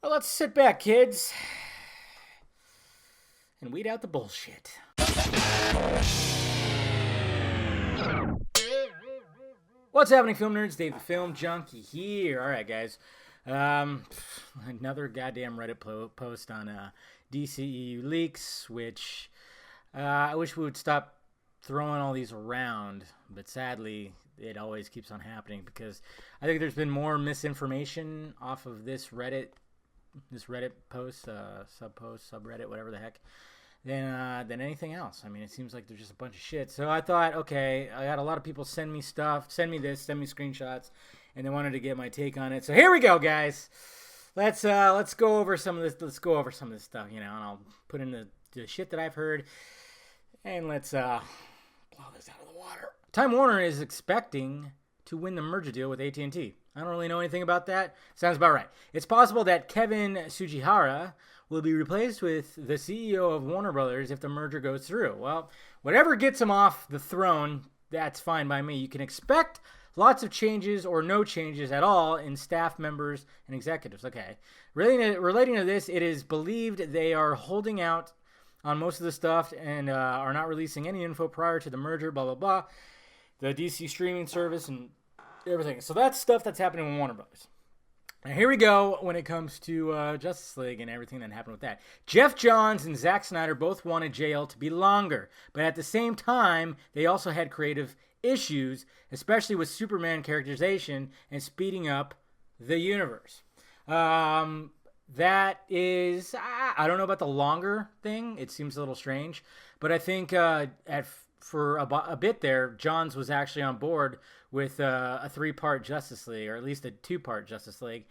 Well, let's sit back, kids, and weed out the bullshit. What's happening, film nerds? Dave the Film Junkie here. All right, guys. Another goddamn Reddit post on DCEU leaks, which I wish we would stop throwing all these around, but sadly, it always keeps on happening because I think there's been more misinformation off of this Reddit post, subreddit, whatever the heck, than anything else. I mean, it seems like there's just a bunch of shit. So I thought, okay, I had a lot of people send me screenshots, and they wanted to get my take on it. So here we go, guys. Let's go over some of this. Let's go over some of this stuff, and I'll put in the shit that I've heard, and let's blow this out of the water. Time Warner is expecting to win the merger deal with AT&T. I don't really know anything about that. Sounds about right. It's possible that Kevin Tsujihara will be replaced with the CEO of Warner Brothers if the merger goes through. Well, whatever gets him off the throne, that's fine by me. You can expect lots of changes or no changes at all in staff members and executives. Okay. Relating to this, it is believed they are holding out on most of the stuff and are not releasing any info prior to the merger, blah, blah, blah. The DC streaming service and everything. So that's stuff that's happening with Warner Brothers. Now here we go when it comes to Justice League and everything that happened with that. Jeff Johns and Zack Snyder both wanted JL to be longer, but at the same time, they also had creative issues, especially with Superman characterization and speeding up the universe. That is, I don't know about the longer thing. It seems a little strange, but I think for a bit there, Johns was actually on board with a 3-part Justice League, or at least a 2-part Justice League.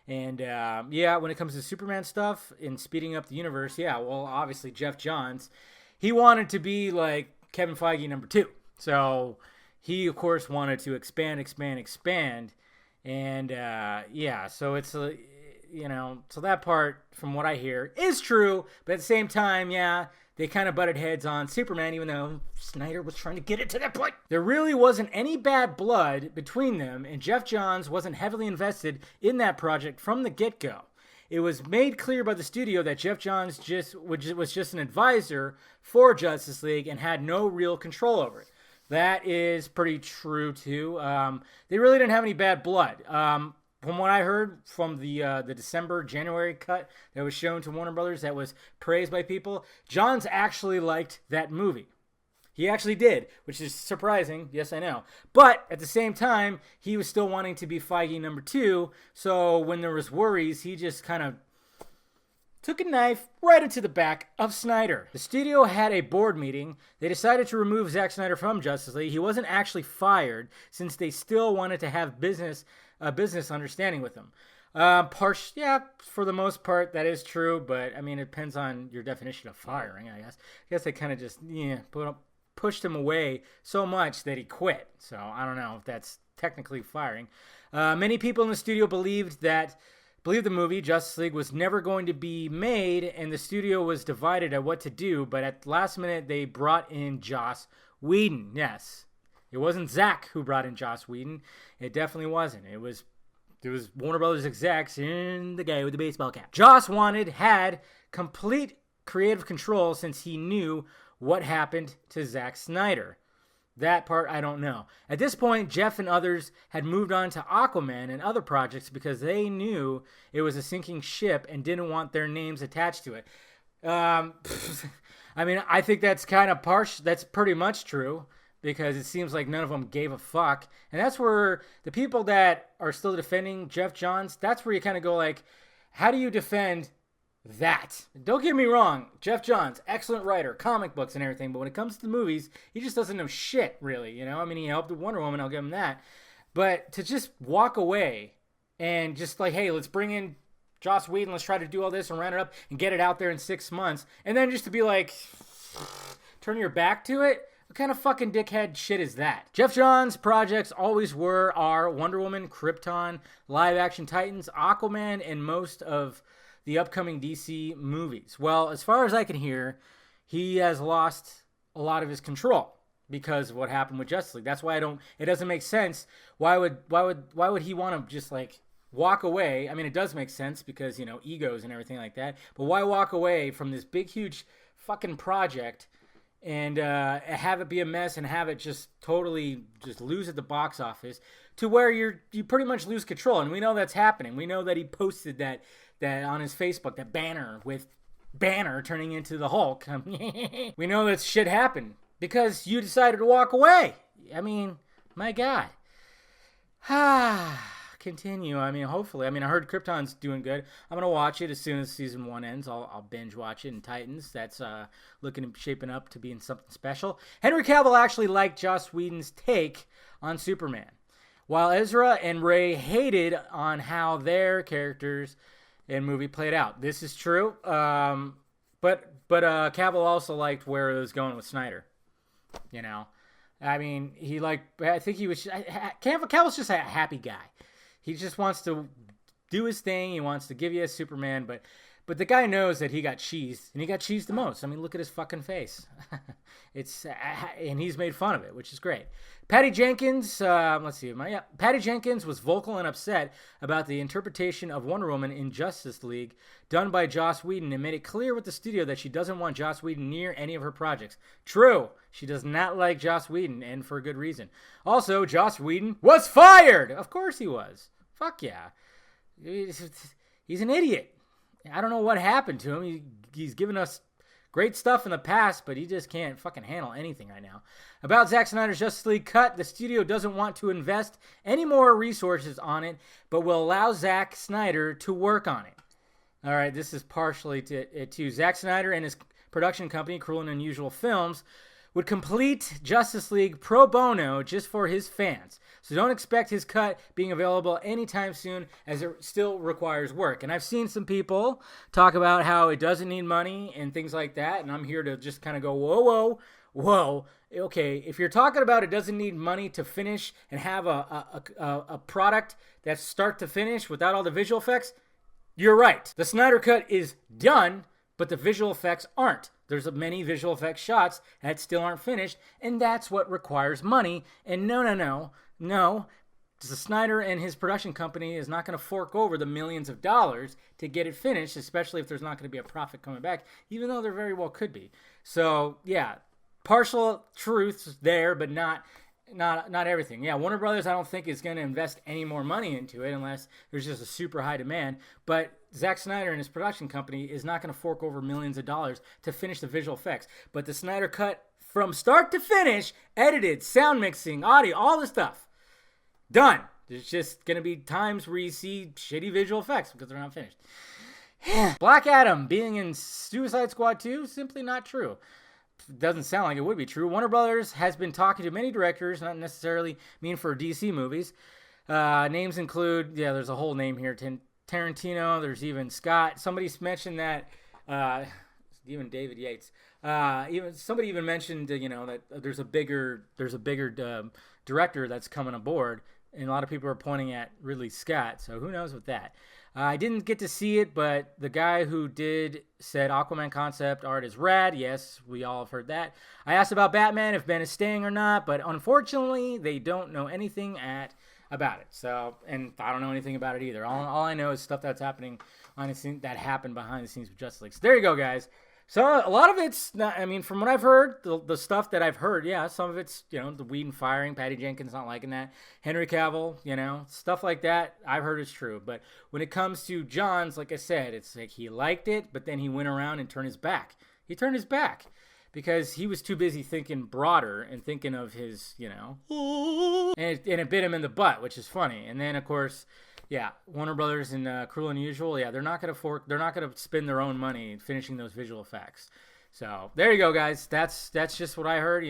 And when it comes to Superman stuff and speeding up the universe, well, obviously Jeff Johns, he wanted to be like Kevin Feige number 2. So he, of course, wanted to expand. And so it's, so that part, from what I hear, is true. But at the same time, they kind of butted heads on Superman, even though Snyder was trying to get it to that point. There really wasn't any bad blood between them, and Jeff Johns wasn't heavily invested in that project from the get-go. It was made clear by the studio that Jeff Johns was just an advisor for Justice League and had no real control over it. That is pretty true, too. They really didn't have any bad blood. From what I heard from the January cut that was shown to Warner Brothers that was praised by people, Johns actually liked that movie. He actually did, which is surprising. Yes, I know. But at the same time, he was still wanting to be Feige number 2. So when there was worries, he just kind of took a knife right into the back of Snyder. The studio had a board meeting. They decided to remove Zack Snyder from Justice League. He wasn't actually fired since they still wanted to have a business understanding with him. For the most part, that is true, but I mean, it depends on your definition of firing, I guess. I guess they kind of just pushed him away so much that he quit. So I don't know if that's technically firing. Many people in the studio believed the movie Justice League was never going to be made, and the studio was divided at what to do, but at the last minute, they brought in Joss Whedon. Yes. It wasn't Zack who brought in Joss Whedon. It definitely wasn't. It was Warner Brothers execs and the guy with the baseball cap. Joss had complete creative control since he knew what happened to Zack Snyder. That part, I don't know. At this point, Jeff and others had moved on to Aquaman and other projects because they knew it was a sinking ship and didn't want their names attached to it. I mean, I think that's kind of partial. That's pretty much true, because it seems like none of them gave a fuck. And that's where the people that are still defending Jeff Johns, that's where you kind of go like, how do you defend that? Don't get me wrong, Jeff Johns, excellent writer, comic books and everything, but when it comes to the movies, he just doesn't know shit, really, I mean, he helped with Wonder Woman, I'll give him that. But to just walk away and just like, hey, let's bring in Joss Whedon, let's try to do all this and round it up and get it out there in 6 months, and then just to be like, turn your back to it? What kind of fucking dickhead shit is that? Jeff Johns' projects always are Wonder Woman, Krypton, live action Titans, Aquaman, and most of the upcoming DC movies. Well, as far as I can hear, he has lost a lot of his control because of what happened with Justice League. That's why it doesn't make sense. Why would he want to just like walk away? I mean, it does make sense because, egos and everything like that. But why walk away from this big, huge fucking project and have it be a mess and have it just totally just lose at the box office to where you pretty much lose control? And we know that's happening. We know that he posted that on his Facebook, that banner with Banner turning into the Hulk. We know that shit happened because you decided to walk away. I mean, my God. Continue. I mean, hopefully. I mean, I heard Krypton's doing good. I'm going to watch it as soon as season 1 ends. I'll binge watch it. And Titans, that's shaping up to being something special. Henry Cavill actually liked Joss Whedon's take on Superman, while Ezra and Ray hated on how their characters in movie played out. This is true. But Cavill also liked where it was going with Snyder. I mean, Cavill's just a happy guy. He just wants to do his thing. He wants to give you a Superman, but the guy knows that he got cheesed, and he got cheesed the most. I mean, look at his fucking face. And he's made fun of it, which is great. Patty Jenkins, Patty Jenkins was vocal and upset about the interpretation of Wonder Woman in Justice League done by Joss Whedon and made it clear with the studio that she doesn't want Joss Whedon near any of her projects. True, she does not like Joss Whedon, and for a good reason. Also, Joss Whedon was fired! Of course he was. Fuck yeah. He's an idiot. I don't know what happened to him. He's given us great stuff in the past, but he just can't fucking handle anything right now. About Zack Snyder's Justice League cut, the studio doesn't want to invest any more resources on it, but will allow Zack Snyder to work on it. All right, this is partially to Zack Snyder and his production company, Cruel and Unusual Films, would complete Justice League pro bono just for his fans. So don't expect his cut being available anytime soon, as it still requires work. And I've seen some people talk about how it doesn't need money and things like that, and I'm here to just kind of go, whoa. Okay, if you're talking about it doesn't need money to finish and have a product that's start to finish without all the visual effects, you're right. The Snyder Cut is done, but the visual effects aren't. There's many visual effects shots that still aren't finished, and that's what requires money. And no. The Snyder and his production company is not going to fork over the millions of dollars to get it finished, especially if there's not going to be a profit coming back, even though there very well could be. So, yeah, partial truths there, but not everything. Yeah, Warner Brothers, I don't think is going to invest any more money into it unless there's just a super high demand. But Zack Snyder and his production company is not going to fork over millions of dollars to finish the visual effects. But the Snyder Cut, from start to finish, edited, sound mixing, audio, all the stuff, done. There's just going to be times where you see shitty visual effects because they're not finished. Black Adam being in Suicide Squad 2, simply not true. Doesn't sound like it would be true. Warner Brothers has been talking to many directors, not necessarily mean for DC movies. Names include, there's a whole name here, Tarantino, there's even Scott. Somebody's mentioned that, even David Yates. Somebody even mentioned, that there's a bigger director that's coming aboard, and a lot of people are pointing at Ridley Scott, so who knows with that. I didn't get to see it, but the guy who did said Aquaman concept art is rad. Yes, we all have heard that. I asked about Batman, if Ben is staying or not, but unfortunately, they don't know anything about it. So, and I don't know anything about it either. All I know is stuff that's happening behind the scenes, that happened behind the scenes with Justice League. So there you go, guys. So a lot of it's not, from what I've heard, the stuff that I've heard, some of it's, the Whedon firing, Patty Jenkins not liking that, Henry Cavill, stuff like that, I've heard is true. But when it comes to John's, like I said, it's like he liked it, but then he went around and turned his back. He turned his back because he was too busy thinking broader and thinking of his, and it bit him in the butt, which is funny. And then, of course, Warner Brothers and Cruel and Unusual, they're not going to spend their own money finishing those visual effects. So there you go, guys. That's just what I heard.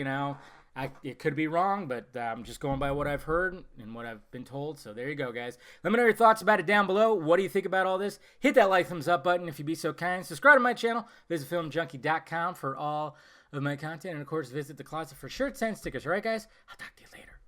It could be wrong, but I'm just going by what I've heard and what I've been told. So there you go, guys. Let me know your thoughts about it down below. What do you think about all this? Hit that like, thumbs up button if you'd be so kind. Subscribe to my channel. Visit filmjunkie.com for all of my content. And, of course, visit the closet for shirts and stickers. All right, guys? I'll talk to you later.